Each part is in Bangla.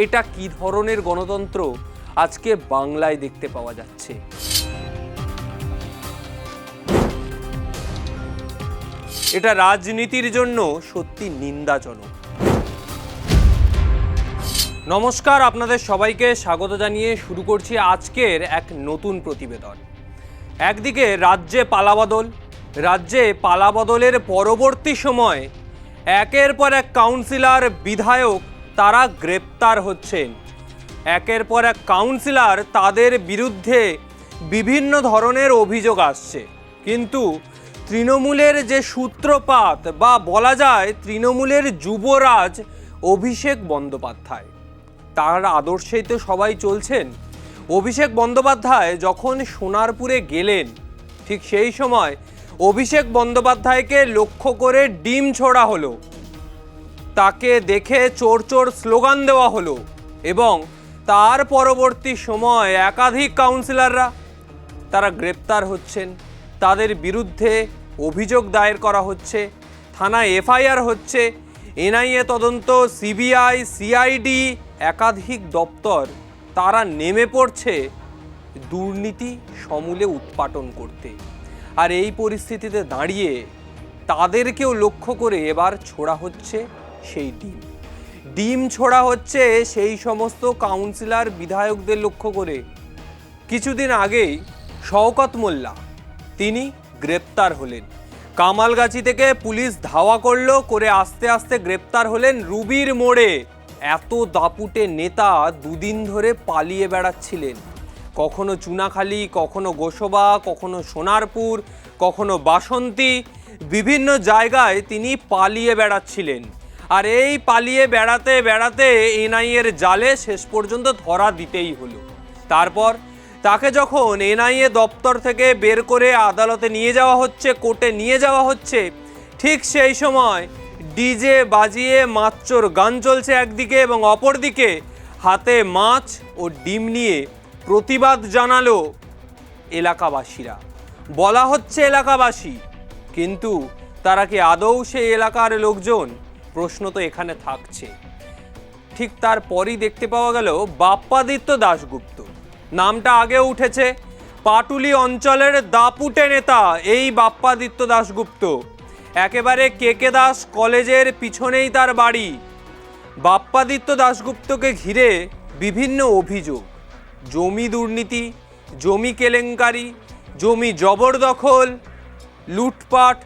এটা কি ধরনের গণতন্ত্র আজকে বাংলায় দেখতে পাওয়া যাচ্ছে? এটা রাজনীতির জন্য সত্যি নিন্দাজনক। নমস্কার, আপনাদের সবাইকে স্বাগত জানিয়ে শুরু করছি আজকের এক নতুন প্রতিবেদন। একদিকে রাজ্যে পালাবদলের পরবর্তী সময় একের পর এক কাউন্সিলর, বিধায়ক তারা গ্রেপ্তার হচ্ছেন। একের পর এক কাউন্সিলর, তাদের বিরুদ্ধে বিভিন্ন ধরনের অভিযোগ আসছে। কিন্তু তৃণমূলের যে সূত্রপাত বা বলা যায় তৃণমূলের যুবরাজ অভিষেক বন্দ্যোপাধ্যায়, তার আদর্শেই তো সবাই চলছেন। অভিষেক বন্দ্যোপাধ্যায় যখন সোনারপুরে গেলেন, ঠিক সেই সময় অভিষেক বন্দ্যোপাধ্যায়কে লক্ষ্য করে ডিম ছোড়া হলো, তাকে দেখে চোর চোর স্লোগান দেওয়া হলো এবং তার পরবর্তী সময় একাধিক কাউন্সিলররা তারা গ্রেপ্তার হচ্ছেন, তাদের বিরুদ্ধে অভিযোগ দায়ের করা হচ্ছে, থানায় এফআইআর হচ্ছে, এনআইএ তদন্ত, সিবিআই, সিআইডি, একাধিক দপ্তর তারা নেমে পড়ছে দুর্নীতি সমূলে উৎপাটন করতে। আর এই পরিস্থিতিতে দাঁড়িয়ে তাদেরকেও লক্ষ্য করে এবার ছোড়া হচ্ছে সেই ডিম ছোড়া হচ্ছে সেই সমস্ত কাউন্সিলর, বিধায়কদের লক্ষ্য করে। কিছুদিন আগেই শওকত মোল্লা তিনি গ্রেপ্তার হলেন। কামালগাছি থেকে পুলিশ ধাওয়া করলো, করে আস্তে আস্তে গ্রেপ্তার হলেন রুবির মোড়ে। এত দাপুটে নেতা দুদিন ধরে পালিয়ে বেড়াচ্ছিলেন, কখনো চুনাখালী, কখনো গোসবা, কখনো সোনারপুর, কখনো বাসন্তী, বিভিন্ন জায়গায় তিনি পালিয়ে বেড়াচ্ছিলেন। আর এই পালিয়ে বেড়াতে বেড়াতে এনআইএর জালে শেষ পর্যন্ত ধরা দিতেই হলো। তারপর তাকে যখন এনআইএ দপ্তর থেকে বের করে আদালতে নিয়ে যাওয়া হচ্ছে, কোর্টে নিয়ে যাওয়া হচ্ছে, ঠিক সেই সময় ডিজে বাজিয়ে মাচ্চোর গান চলছে একদিকে, এবং অপরদিকে হাতে মাছ ও ডিম নিয়ে প্রতিবাদ জানালো এলাকাবাসীরা। বলা হচ্ছে এলাকাবাসী, কিন্তু তারা কি আদৌ সেই এলাকার লোকজন? প্রশ্ন তো এখানে থাকছে। ঠিক তারপরই দেখতে পাওয়া গেল বাপ্পাদিত্য দাশগুপ্ত, নামটা আগে উঠেছে, পাটুলি অঞ্চলের দাপুটে নেতা এই বাপ্পাদিত্য দাশগুপ্ত। একেবারে কেকে দাস কলেজের পিছনেই তার বাড়ি। বাপ্পাদিত্য দাশগুপ্তকে ঘিরে বিভিন্ন অভিযোগ, জমি দুর্নীতি, জমি কেলেঙ্কারি, জমি জবরদখল, লুটপাট,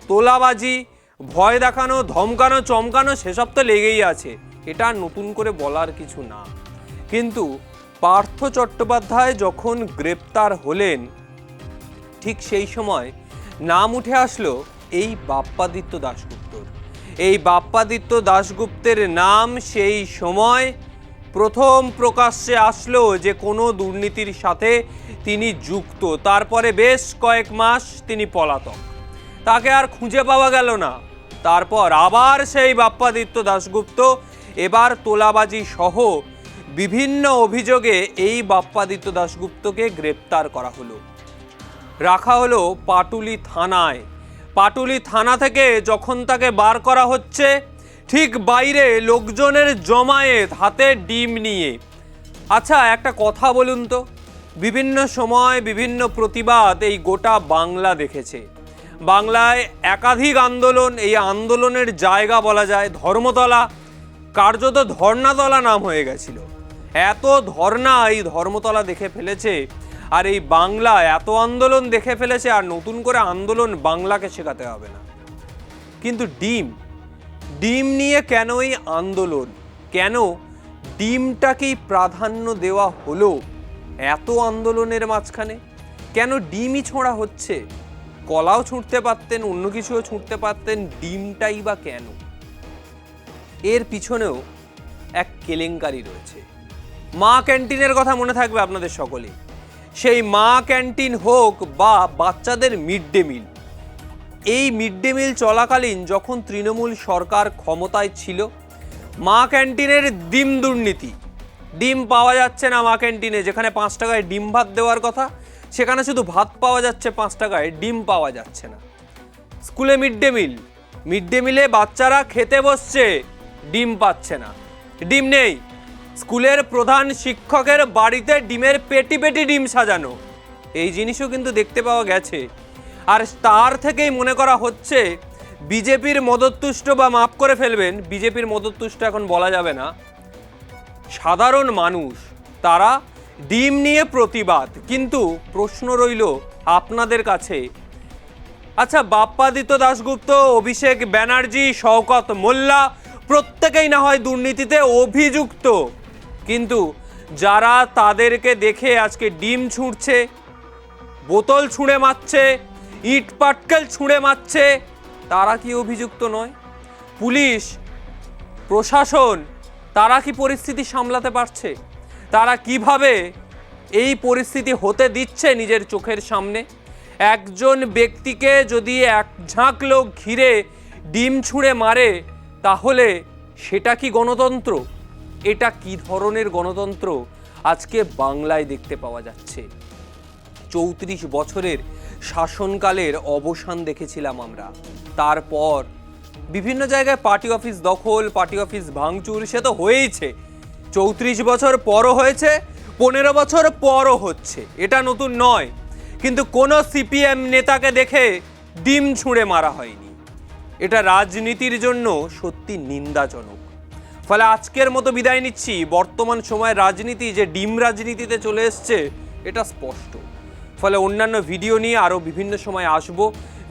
তোলাবাজি, ভয় দেখানো, ধমকানো, চমকানো, সেসব তো লেগেই আছে, এটা নতুন করে বলার কিছু না। কিন্তু পার্থ চট্টোপাধ্যায় যখন গ্রেপ্তার হলেন, ঠিক সেই সময় নাম উঠে আসলো এই বাপ্পাদিত্য দাশগুপ্তর। এই বাপ্পাদিত্য দাশগুপ্তের নাম সেই সময় প্রথম প্রকাশ্যে আসলো যে কোনো দুর্নীতির সাথে তিনি যুক্ত। তারপরে বেশ কয়েক মাস তিনি পলাতক, তাকে আর খুঁজে পাওয়া গেল না। তারপর আবার সেই বাপ্পাদিত্য দাশগুপ্ত, এবার তোলাবাজি সহ বিভিন্ন অভিযোগে এই বাপ্পাদিত্য দাশগুপ্তকে গ্রেপ্তার করা হলো, রাখা হলো পাটুলি থানায়। পাটুলি থানা থেকে যখন তাকে বার করা হচ্ছে, ঠিক বাইরে লোকজনের জমায়েত, হাতে ডিম নিয়ে। আচ্ছা, একটা কথা বলুন তো, বিভিন্ন সময় বিভিন্ন প্রতিবাদ এই গোটা বাংলা দেখেছে। বাংলায় একাধিক আন্দোলন, এই আন্দোলনের জায়গা বলা যায় ধর্মতলা, কার্যত ধর্নাতলা নাম হয়ে গেছিল। এত ধর্না এই ধর্মতলা দেখে ফেলেছে, আর এই বাংলা এত আন্দোলন দেখে ফেলেছে, আর নতুন করে আন্দোলন বাংলাকে শেখাতে হবে না। কিন্তু ডিম নিয়ে কেন এই আন্দোলন? কেন ডিমটাকেই প্রাধান্য দেওয়া হলো এত আন্দোলনের মাঝখানে? কেন ডিমই ছোঁড়া হচ্ছে? কলাও ছুঁড়তে পারতেন, অন্য কিছুও ছুঁড়তে পারতেন, ডিমটাই বা কেন? এর পিছনেও এক কেলেঙ্কারি রয়েছে। মা ক্যান্টিনের কথা মনে থাকবে আপনাদের সকলে। সেই মা ক্যান্টিন হোক বা বাচ্চাদের মিড ডে মিল, এই মিড ডে মিল চলাকালীন যখন তৃণমূল সরকার ক্ষমতায় ছিল, মা ক্যান্টিনের ডিম দুর্নীতি, ডিম পাওয়া যাচ্ছে না মা ক্যান্টিনে। যেখানে 5 টাকায় ডিম ভাত দেওয়ার কথা, সেখানে শুধু ভাত পাওয়া যাচ্ছে 5 টাকায়, ডিম পাওয়া যাচ্ছে না। স্কুলে মিড ডে মিলে বাচ্চারা খেতে বসছে, ডিম পাচ্ছে না, ডিম নেই। স্কুলের প্রধান শিক্ষকের বাড়িতে ডিমের পেটি পেটি ডিম সাজানো, এই জিনিসও কিন্তু দেখতে পাওয়া গেছে। আর তার থেকেই মনে করা হচ্ছে বিজেপির মদততুষ্ট, বা মাফ করে ফেলবেন, বিজেপির মদততুষ্ট এখন বলা যাবে না, সাধারণ মানুষ তারা ডিম নিয়ে প্রতিবাদ। কিন্তু প্রশ্ন রইল আপনাদের কাছে, আচ্ছা বাপ্পাদিত্য দাশগুপ্ত, অভিষেক ব্যানার্জি, শওকত মোল্লা প্রত্যেকেই না হয় দুর্নীতিতে অভিযুক্ত, কিন্তু যারা তাদেরকে দেখে আজকে ডিম ছুঁড়ছে, বোতল ছুঁড়ে মারছে, ইট পাটকেল ছুঁড়ে মারছে, তারা কি অভিযুক্ত নয়? পুলিশ প্রশাসন তারা কি পরিস্থিতি সামলাতে পারছে? তারা কিভাবে এই পরিস্থিতি হতে দিচ্ছে নিজের চোখের সামনে? একজন ব্যক্তিকে যদি এক ঝাঁক লোক ঘিরে ডিম ছুঁড়ে মারে, তাহলে সেটা কি গণতন্ত্র? এটা কি ধরনের গণতন্ত্র আজকে বাংলায় দেখতে পাওয়া যাচ্ছে? 34 বছরের শাসনকালের অবসান দেখেছিলাম আমরা। তারপর বিভিন্ন জায়গায় পার্টি অফিস দখল, পার্টি অফিস ভাঙচুর, সে তো হয়েইছে। 34 বছর পরও হয়েছে, 15 বছর পরও হচ্ছে, এটা নতুন নয়। কিন্তু কোনো সিপিএম নেতাকে দেখে ডিম ছুঁড়ে মারা হয়নি। এটা রাজনীতির জন্য সত্যি নিন্দাজনক। ফলে আজকের মতো বিদায় নিচ্ছি। বর্তমান সময়ের রাজনীতি যে ডিম রাজনীতিতে চলে এসছে, এটা স্পষ্ট। ফলে অন্যান্য ভিডিও নিয়ে আরও বিভিন্ন সময় আসবো।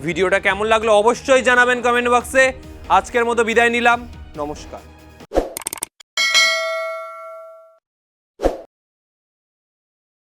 ভিডিওটা কেমন লাগলো অবশ্যই জানাবেন কমেন্ট বক্সে। আজকের মতো বিদায় নিলাম, নমস্কার।